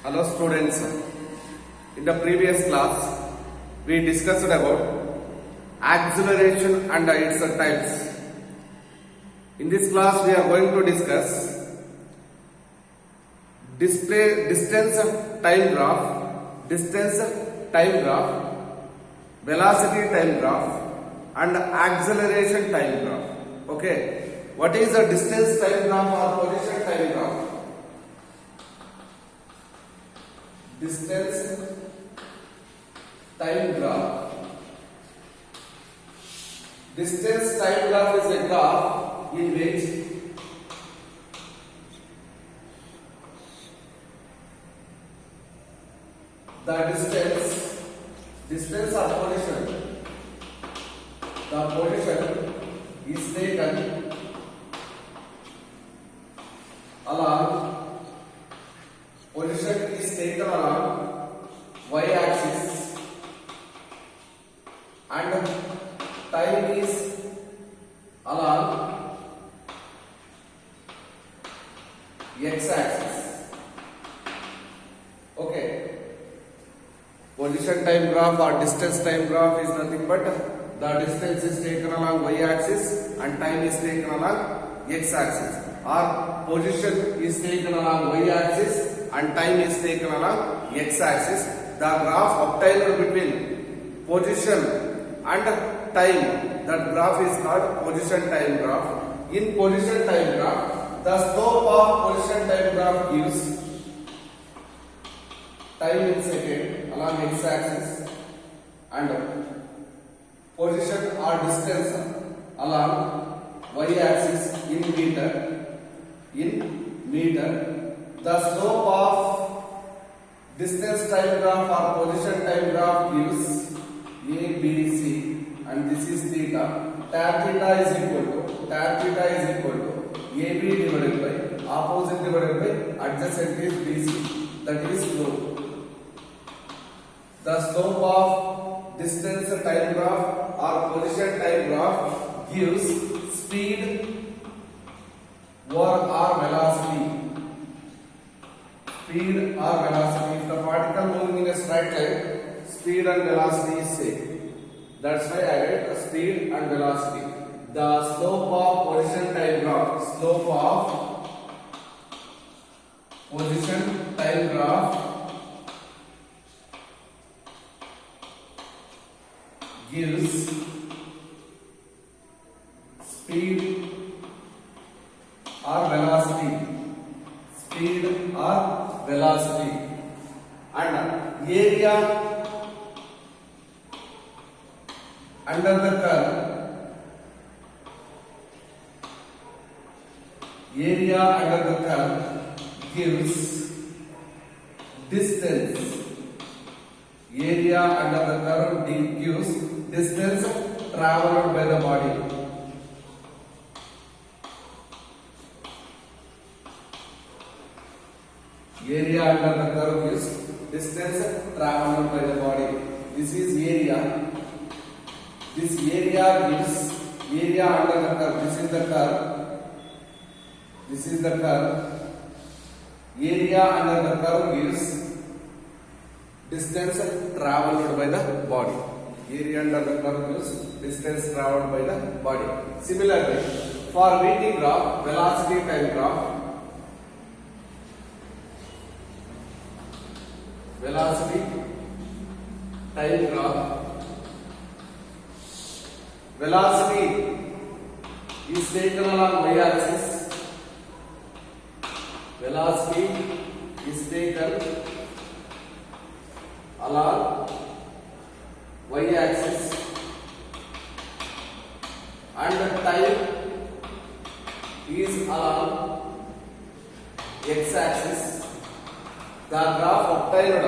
Hello students, in the previous class we discussed about acceleration and its types. In this class we are going to discuss distance time graph, velocity time graph and acceleration time graph. Okay, what is the distance time graph or position time graph? Distance time graph. Distance time graph is a graph in which the distance or position, the position is taken along y-axis and time is along x-axis. Okay. Position time graph or distance time graph is nothing but the distance is taken along y-axis and time is taken along x-axis, or position is taken along y-axis and time is taken along x-axis. The graph obtained between position and time, that graph is called position time graph. In position time graph, the slope of position time graph gives time in second along x-axis and position or distance along y-axis in meter. The slope of distance time graph or position time graph gives ABC, and this is theta. Tan theta is equal to AB divided by opposite divided by adjacent is BC, that is slope. The slope of distance time graph or position time graph gives speed or velocity. Speed or velocity. If the particle moving in a straight line, speed and velocity is same. That's why I write speed and velocity. The slope of position time graph, gives speed or velocity. And area under the curve gives distance. Area under the curve gives distance traveled by the body. Area under the curve gives distance traveled by the body. This is area. This area gives area under the curve. This is the curve. Area under the curve gives distance traveled by the body. Area under the curve gives distance traveled by the body. Similarly, for VT graph, velocity time graph, velocity is taken along y-axis. Velocity is taken along y-axis and time is along x-axis. The graph obtained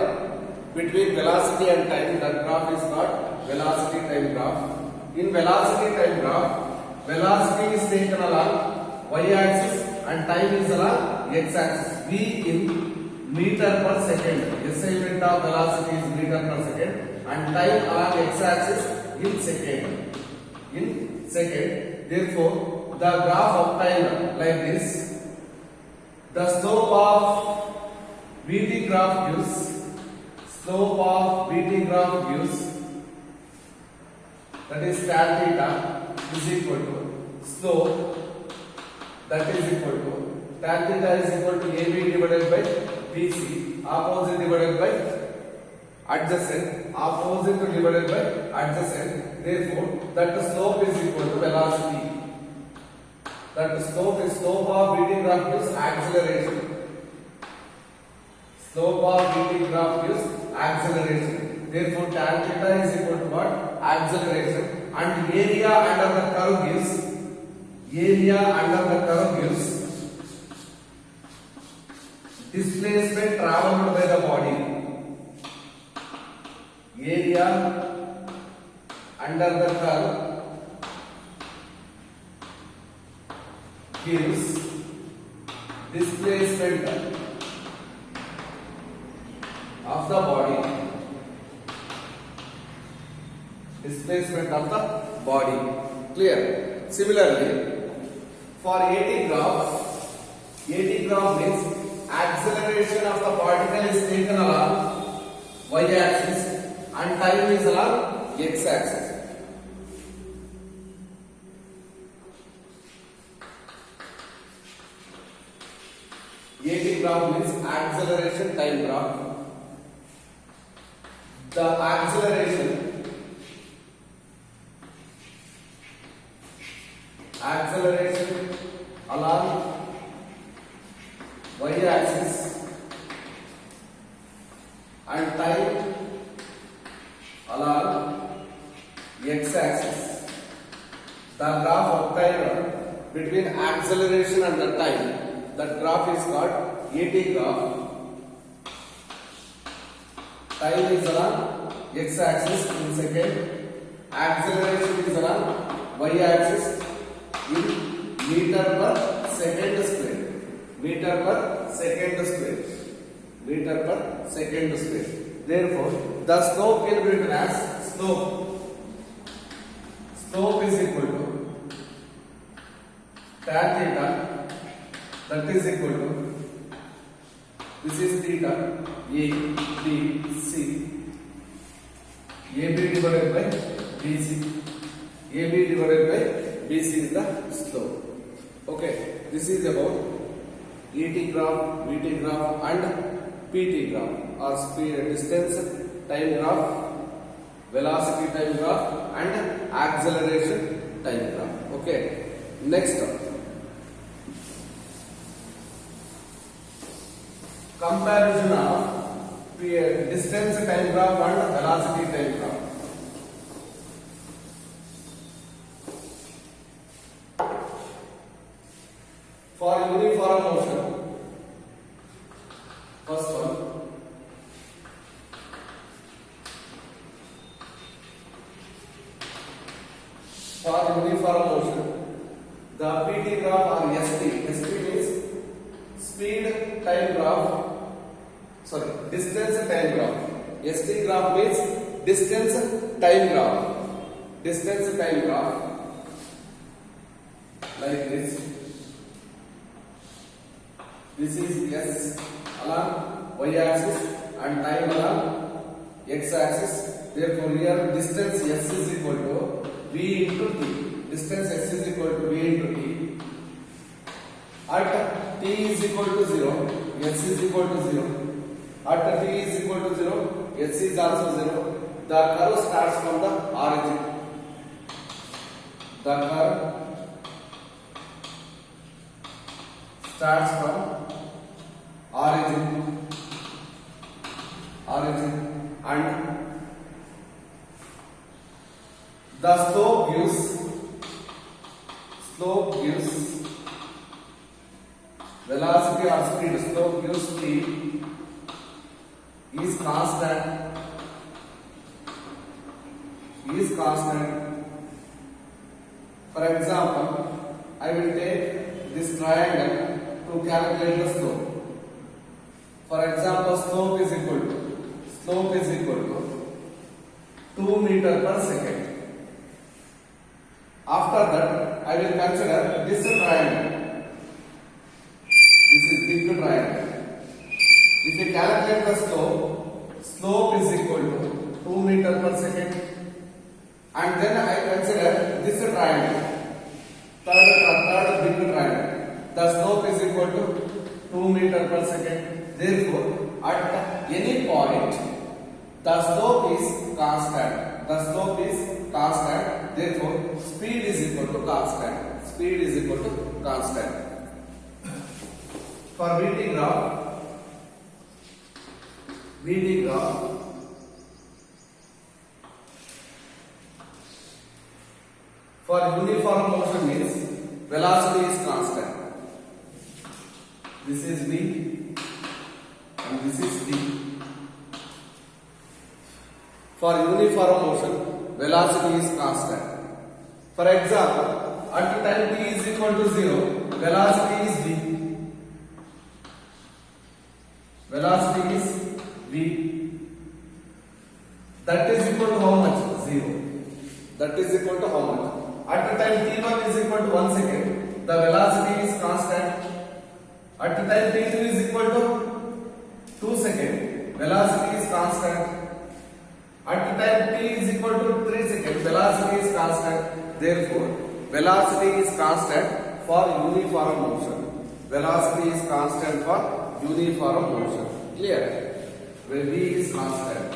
between velocity and time, that graph is called velocity time graph. In velocity time graph, velocity is taken along y-axis and time is along x-axis. V in meter per second. SI unit of velocity is meter per second and time along x-axis in second. Therefore, the graph obtained like this. The slope of VT graph gives slope of VT graph gives, that is tan theta is equal to slope, that is equal to tan theta is equal to AB divided by BC, opposite divided by adjacent, opposite divided by adjacent. Therefore, that slope is equal to velocity. That slope is slope of VT graph gives acceleration. Slope of VT graph gives acceleration. Therefore, tan theta is equal to what? Acceleration. And area under the curve gives displacement traveled by the body. Area under the curve gives displacement of the body. Displacement of the body. Clear? Similarly, for AT graph means acceleration of the particle is taken along y-axis and time is along x-axis. AT graph means acceleration time graph. The acceleration along y-axis and time along x-axis. The graph obtained between acceleration and the time, that graph is called AT graph. Time is along x-axis in second, acceleration is along y-axis in meter per second square. Meter per second square. Meter per second square. Therefore, the slope will be written as slope. Slope is equal to tan theta, that is equal to, this is theta, A, B, C. AB divided by BC. AB divided by BC is the slope. Okay, this is about ET graph, VT graph and PT graph, or speed, distance time graph, velocity time graph and acceleration time graph. Okay, next comparison of distance time graph and velocity time graph. For uniform motion, first one, for uniform motion, the PT graph or ST means speed time graph, sorry, distance time graph. ST graph means distance time graph. Distance time graph like this. This is S along y-axis and time along x-axis. Therefore, here distance S is equal to V into T. Distance S is equal to V into T. At T is equal to 0, S is equal to 0. At T is equal to 0, S is also 0. The curve starts from the origin. The curve starts from origin and the slope gives velocity or speed. Slope gives speed is constant. For example, I will take this triangle to calculate the slope. For example, slope is equal to 2 meters per second. After that, I will consider this triangle. This is big triangle. If you calculate the slope is equal to 2 meter per second, and then I consider this triangle, third big triangle. The slope is equal to 2 meter per second. Therefore, at any point, the slope is constant. The slope is constant. Therefore, speed is equal to constant. Speed is equal to constant. For VT graph, for uniform motion means velocity is constant. This is V and this is T. For uniform motion, velocity is constant. For example, at time t is equal to 0, velocity is V. Velocity is V. That is equal to how much? 0. That is equal to how much? At the time t1 is equal to 1 second, the velocity is constant. At the time t2 is equal to 2 seconds, velocity is constant. At the time t is equal to 3 seconds, velocity is constant. Therefore, velocity is constant for uniform motion. Velocity is constant for uniform motion. Clear? Where v is constant.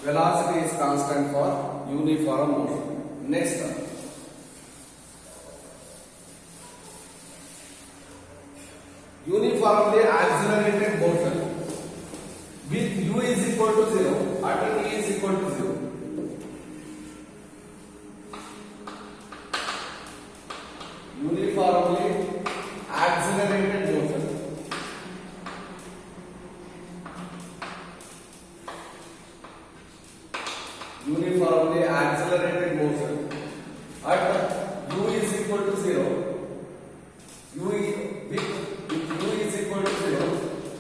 Velocity is constant for uniform motion. Next one. Uniformly accelerated motion with u is equal to 0 at t is equal to 0. Uniformly accelerated motion uniformly accelerated motion at u is equal to 0, with u is equal to 0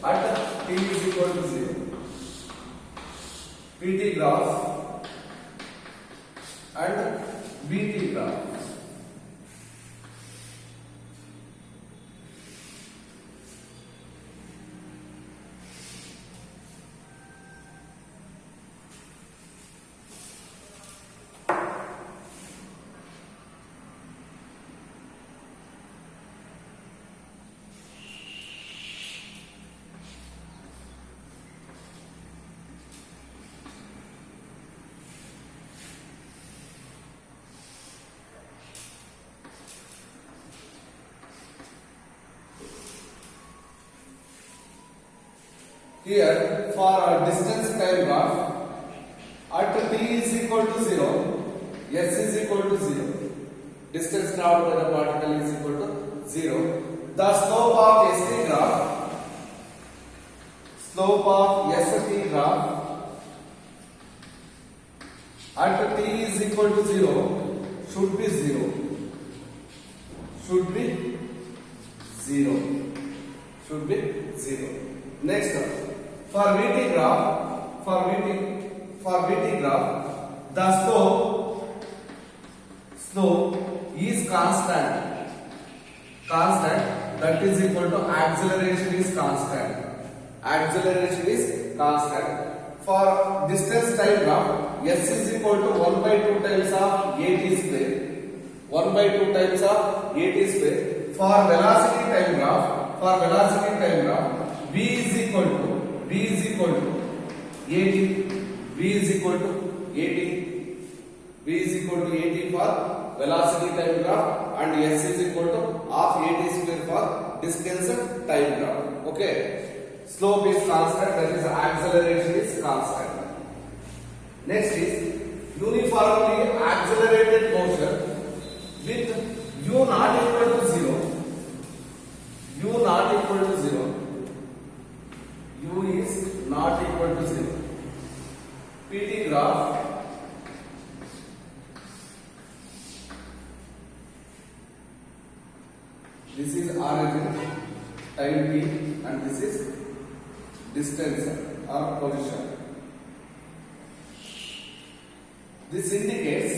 at t is equal to 0. PT graph and VT graph. Here, for a distance time graph, at t is equal to 0, s is equal to 0. Distance traveled by the particle is equal to 0. The slope of st graph at t is equal to 0 should be 0. Should be 0. Should be 0. Next one. For VT graph, the slope is constant. That is equal to acceleration is constant. Acceleration is constant. For distance time graph, s is equal to 1 by 2 times of at square. 1 by 2 times of at square. For velocity time graph, v is equal to at. V is equal to at for velocity time graph and s is equal to half at square for distance time graph. Okay. Slope is constant, that is acceleration is constant. Next is uniformly accelerated motion with u not equal to 0. U not equal to 0. U is not equal to 0. PT graph this is origin, time t, and this is distance or position. This indicates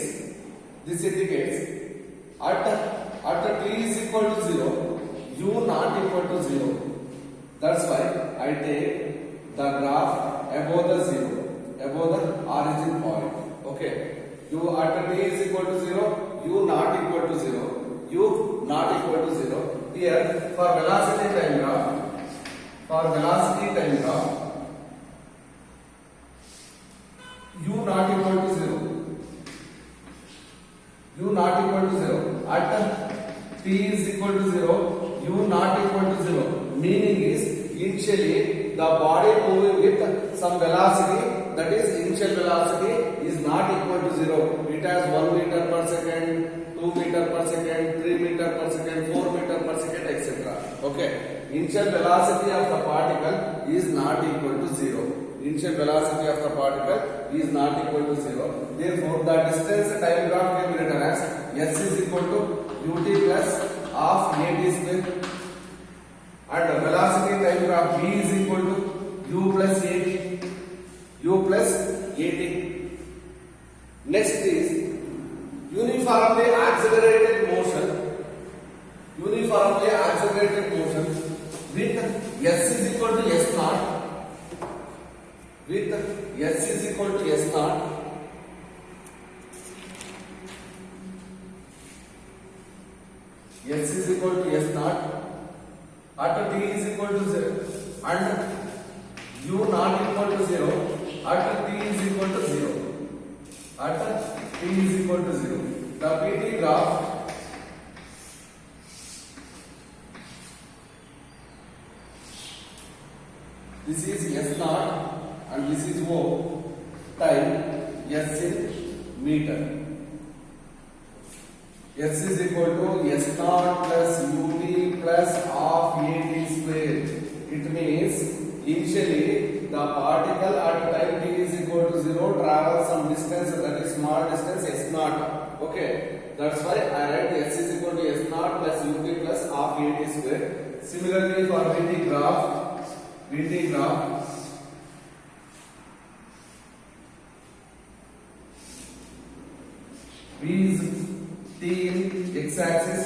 at t is equal to 0, u not equal to 0. That's why I take the graph above the zero, above the origin point. Okay. U at t is equal to 0, u not equal to 0, u not equal to 0. Here for velocity time graph, u not equal to 0, u not equal to 0. At t is equal to 0, u not equal to 0. Meaning is initially the body moving with some velocity, that is initial velocity is not equal to 0. It has 1 meter per second, 2 meter per second, 3 meter per second, 4 meter per second, etc. Okay. Initial velocity of the particle is not equal to 0. Initial velocity of the particle is not equal to 0. Therefore, the distance time graph can be written as s is equal to ut plus half at square, and the velocity time graph v is equal to u plus at. Next is uniformly accelerated motion with s is equal to s naught. With s is equal to s naught, s is equal to s naught at t is equal to 0 and u not equal to 0 at t is equal to 0. At t is equal to 0. The PT graph this is s naught and this is O time s in meter. S is equal to s naught plus ut plus half at square. It means initially the particle at time t is equal to 0 travels some distance, that is small distance s naught. Okay, that's why I write s is equal to s naught plus ut plus half at square. Similarly for VT graph V is t in x axis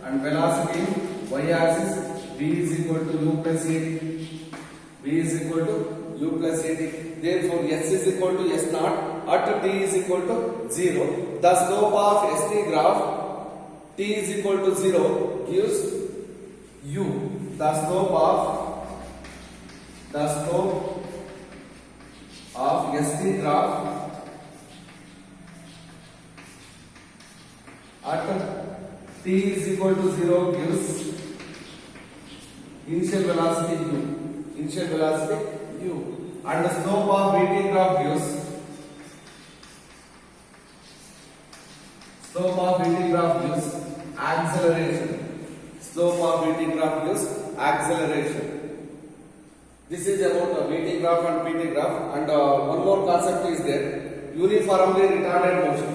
and velocity in y axis. V is equal to u plus at. Therefore, s is equal to s naught at t is equal to 0. The slope of st graph t is equal to 0 gives u. The slope of st graph at t is equal to 0 gives initial velocity u, and the slope of VT graph gives acceleration. This is about the VT graph and PT graph, and one more concept is there: uniformly retarded motion.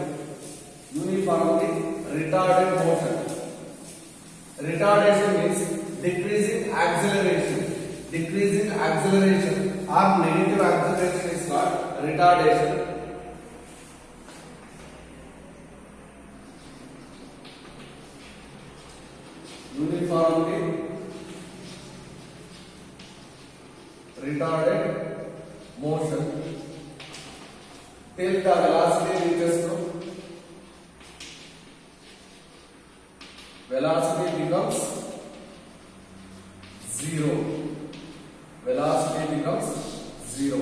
Retardation means decreasing acceleration or negative acceleration is called retardation. Uniformly retarded motion till the velocity reaches to velocity becomes 0.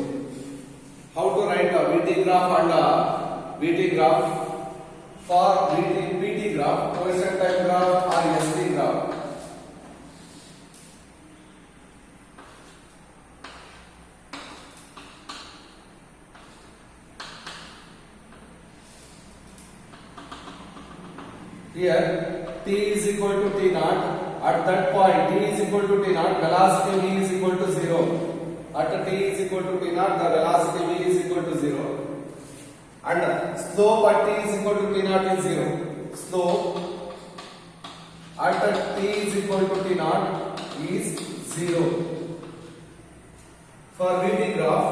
How to write a VT graph and a VT graph? For VT graph, position time graph or ST graph. Here t is equal to t naught. At that point t is equal to t naught, velocity v is equal to 0. At t is equal to t naught, the velocity v is equal to 0. And slope at t is equal to t naught is 0. Slope at t is equal to t naught is 0. For VT graph,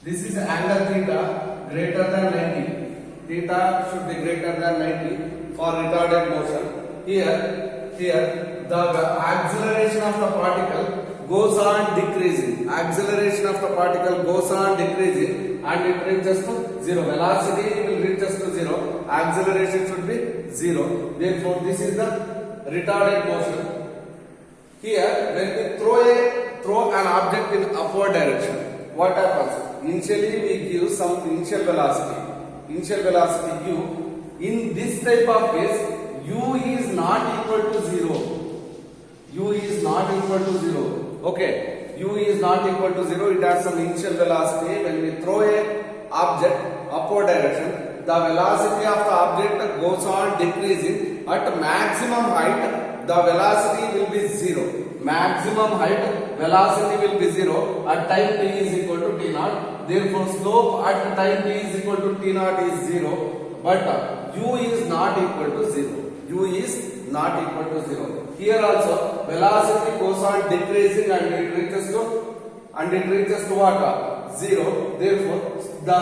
this is angle theta greater than 90. theta should be greater than 90 for retarded motion. Here the acceleration of the particle goes on decreasing. Acceleration of the particle goes on decreasing and it reaches to zero. Velocity will reach us to zero. Acceleration should be zero. Therefore, this is the retarded motion. Here, when we throw an object in upward direction, what happens? Initially, we give some initial velocity. Initial velocity u. In this type of case, u is not equal to zero. U is not equal to zero. Okay, u is not equal to zero. It has some initial velocity. When we throw a object upward direction, the velocity of the object goes on decreasing. At maximum height, the velocity will be zero. Maximum height velocity will be zero at time t is equal to t naught. Therefore, slope at time t is equal to t naught is zero. But u is not equal to zero. U is not equal to zero. Here also velocity goes on decreasing and it reaches to what? Zero. Therefore, the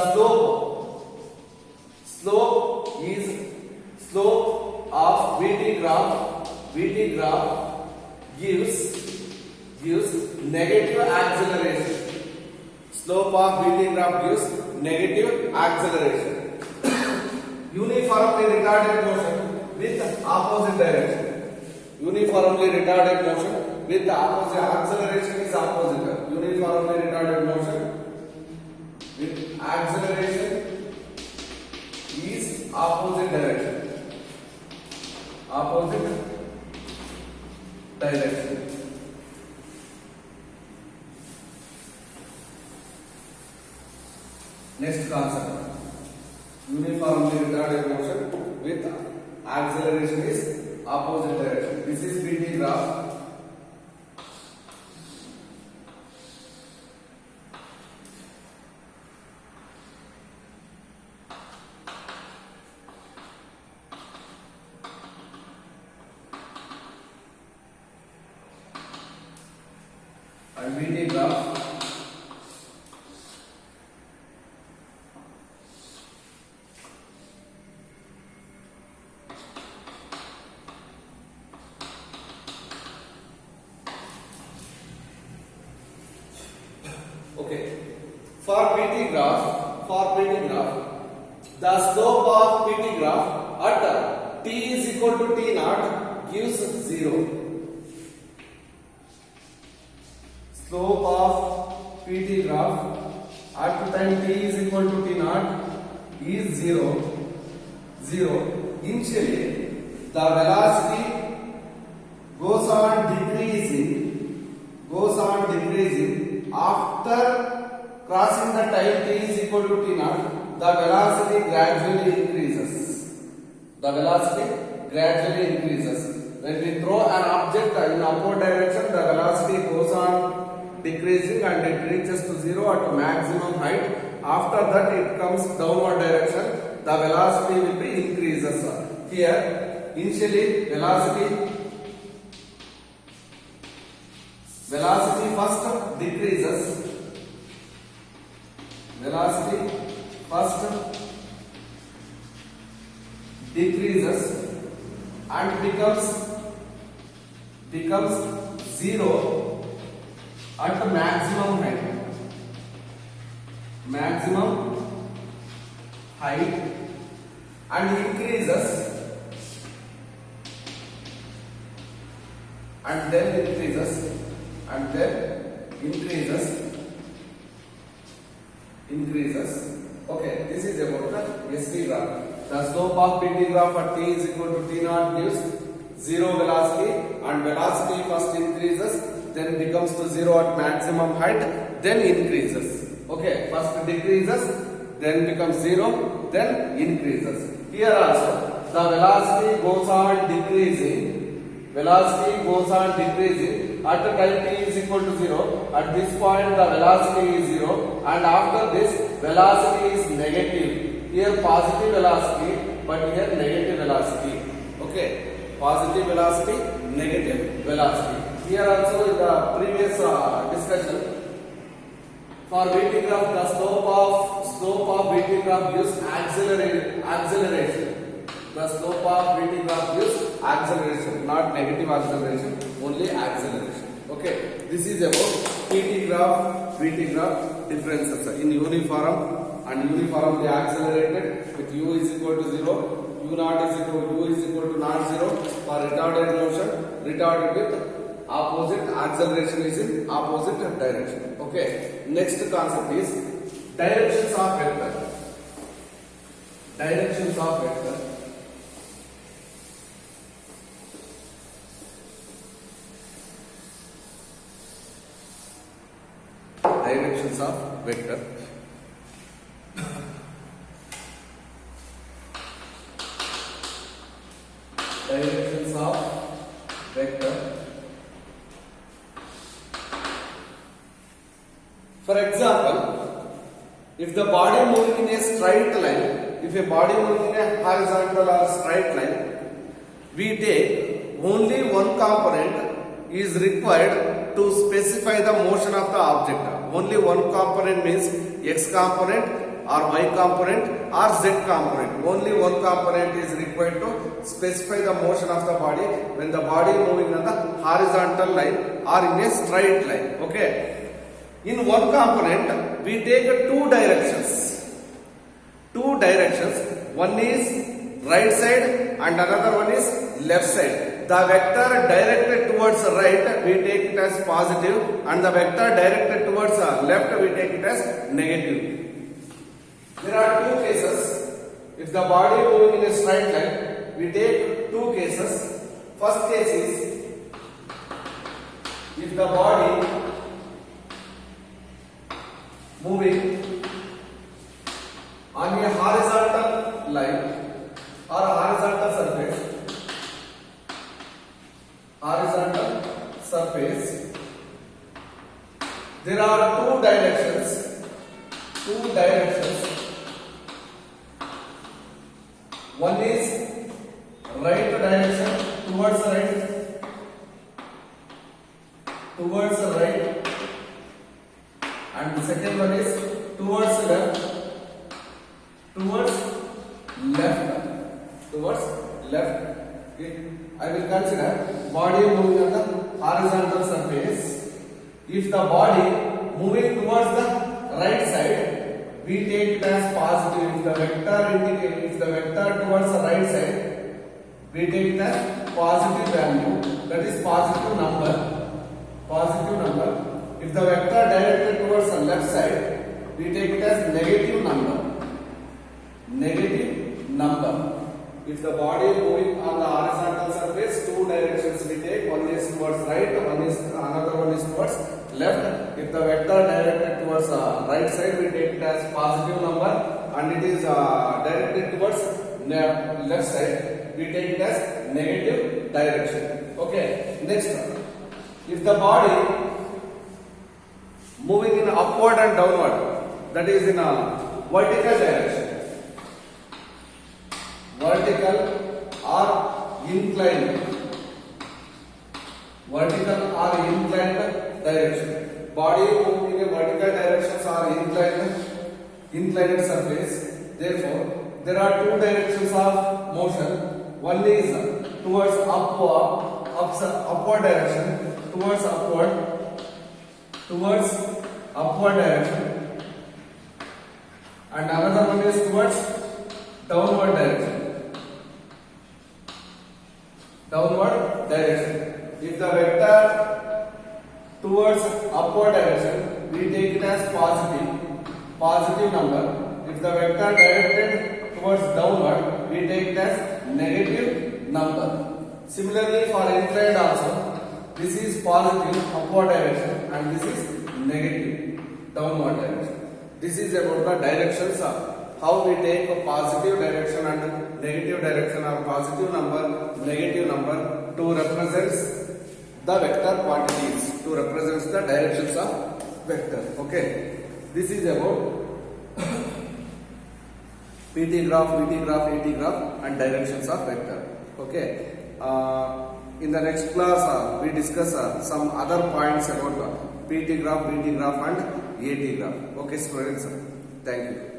slope of VT graph gives negative acceleration. Slope of VT graph gives negative acceleration. Uniformly retarded motion with opposite direction. Uniformly retarded motion with the opposite acceleration is opposite. Uniformly retarded motion with acceleration is opposite direction. Opposite direction. Next concept. Uniformly retarded motion with acceleration is opposite direction. This is VT graph. And VT graph okay. For PT graph, the slope of PT graph at t is equal to t naught gives zero. Slope of PT graph at time t is equal to t naught is zero. Initially, the velocity goes on decreasing after crossing the time t is equal to t naught. The velocity gradually increases. When we throw an object in upward direction, the velocity goes on decreasing and it reaches to zero at maximum height. After that, it comes downward direction. The velocity will be increases. Here, initially velocity first decreases. Velocity first decreases and becomes zero at maximum height and increases and then increases Okay, this is about the SV graph. The slope of PT graph at t is equal to t naught gives zero velocity, and velocity first increases, then becomes to zero at maximum height, then increases. Okay, first decreases, then becomes zero, then increases. Here also, the velocity goes on decreasing. At the time t is equal to zero. At this point, the velocity is zero, and after this, velocity is negative. Here positive velocity, but here negative velocity. Okay, positive velocity, negative velocity. Here also in the previous discussion, for VT graph, the slope slope of VT graph gives acceleration. The slope of VT graph gives acceleration, not negative acceleration, only acceleration. Okay, this is about PT graph, VT graph differences. In uniform and uniform they accelerated with u is equal to 0, u naught is equal to u is equal to not 0. For retarded motion, retarded with opposite acceleration is in opposite direction. Okay, next concept is directions of vector. Directions of vector. Directions of vector. Directions of vector. For example, if the body moving in a straight line, if a body moving in a horizontal or straight line, we take only one component is required to specify the motion of the object. Only one component means x component or y component or z component. Only one component is required to specify the motion of the body when the body moving on the horizontal line or in a straight line. Okay. In one component, we take two directions. Two directions. One is right side and another one is left side. The vector directed towards right, we take it as positive, and the vector directed towards left, we take it as negative. There are two cases. If the body moving in a straight line, we take two cases. First case is if the body moving on a horizontal line or horizontal surface, there are two directions. One is right direction towards right, and the second one is towards left. Okay. I will consider body moving on the horizontal surface. If the body moving towards the right side, we take it as positive. If the vector towards the right side, we take it as positive value. That is positive number. If the vector directed towards the left side, we take it as negative number. If the body moving on the horizontal surface, two directions we take. One is towards right, another one is towards left. If the vector directed towards right side, we take it as positive number, and it is directed towards left side, we take it as negative direction. Okay. Next, if the body moving in upward and downward, that is in a vertical direction. Vertical or inclined direction. Body moving in a vertical directions or inclined surface. Therefore, there are two directions of motion. One is towards upward direction, towards upward direction, and another one is towards downward direction. If the vector towards upward direction, we take it as positive number. If the vector directed towards downward, we take it as negative number. Similarly, for inclined also, this is positive upward direction and this is negative downward direction. This is about the directions of how we take a positive direction and negative direction, or positive number, negative number, to represent the vector quantities, to represent the directions of vector. Okay, this is about PT graph, VT graph, AT graph, and directions of vector. Okay. In the next class, we discuss some other points about PT graph, VT graph, and AT graph. Okay, students. Thank you.